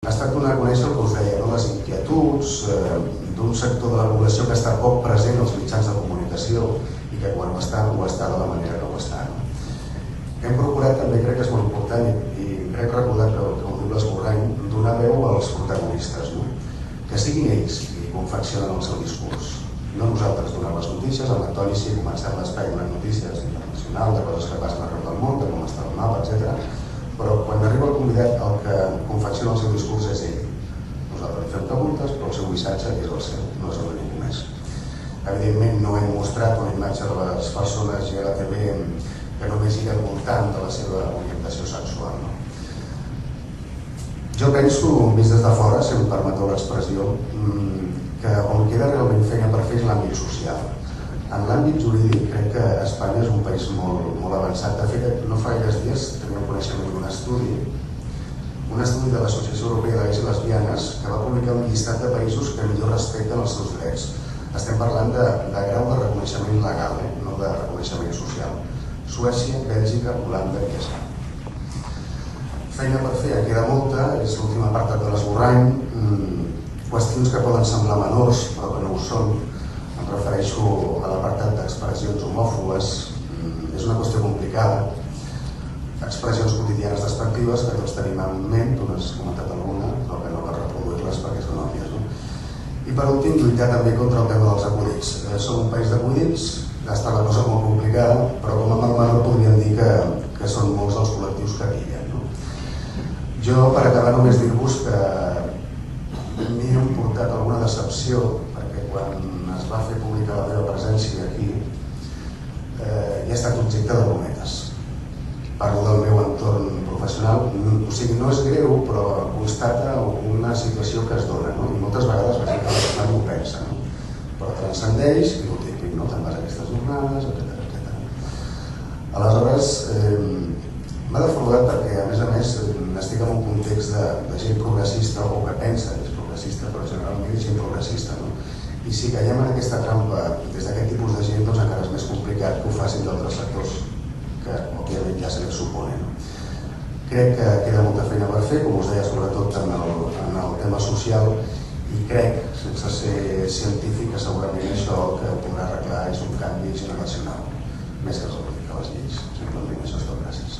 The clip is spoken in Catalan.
Ha estat donar a conèixer el que us deia, les inquietuds d'un sector de la població que està poc present als mitjans de comunicació i que quan ho està de la manera que ho està. Hem procurat també, crec que és molt important, i crec recordar que ho diu l'Esborrany, donar veu als protagonistes, que siguin ells qui confeccionen el seu discurs. No nosaltres donar les notícies, amb l'Antoni sí començar l'espai amb les notícies internacionals, de coses que passen arreu del món, de com està el mapa, etc. Però quan arriba el convidat, el que confecciona el seu discurs és ell. Nosaltres li fem preguntes, però el seu missatge és el seu, no és el de ningú més. Evidentment no hem mostrat una imatge de les persones LGTB que només gira al voltant de la seva orientació sexual. Jo penso, vist des de fora, si em permeteu l'expressió, que on queda realment feina per fer és l'àmbit social. En l'àmbit jurídic crec que Espanya és un país molt avançat. De fet, no fa gaires dies tenia un coneixement d'un estudi de l'Associació Europea de Gais i Lesbianes que va publicar un llistat de països que millor respecten els seus drets. Estem parlant de grau de reconeixement legal, no de reconeixement social. Suècia, Bèlgica, Holanda i Espanha. Feina per fer, en queda molta, és l'últim apartat de l'Esborrany. Qüestions que poden semblar menors, però que no ho són. Em refereixo a l'apartat d'expressions homòfobes. És una qüestió complicada. Expressions quotidianes despectives que tots tenim en ment, tu n'has comentat alguna, però que no cal reproduir-les perquè són òbvies. I per últim, lluitar també contra el tema dels acudits. Som un país d'acudits, està la cosa molt complicada, però com a mal menor podríem dir que són molts els col·lectius que pillen. Jo, per acabar, només dir-vos que m'he portat alguna decepció, perquè quan es va fer pública la meva presència aquí he estat objecte de brometes. Parlo del meu entorn professional, o sigui, no és greu, però constata una situació que es dona, i moltes vegades la gent que la ho pensa, però transcendeix i ho típic, te'n vas a aquestes jornades, etc. Aleshores, m'ha defraudat perquè, a més, estic en un context de gent progressista o que pensa que és progressista, però generalment és gent progressista. I si caiem en aquesta trampa des d'aquest tipus de gent, doncs encara és més complicat que ho facin d'altres sectors que, òbviament, ja se li suponen. Crec que queda molta feina per fer, com us deia, sobretot en el tema social, i crec, sense ser científic, que segurament això que podrà arreglar és un canvi generacional, més que les lleis. Simplement això és tot. Gràcies.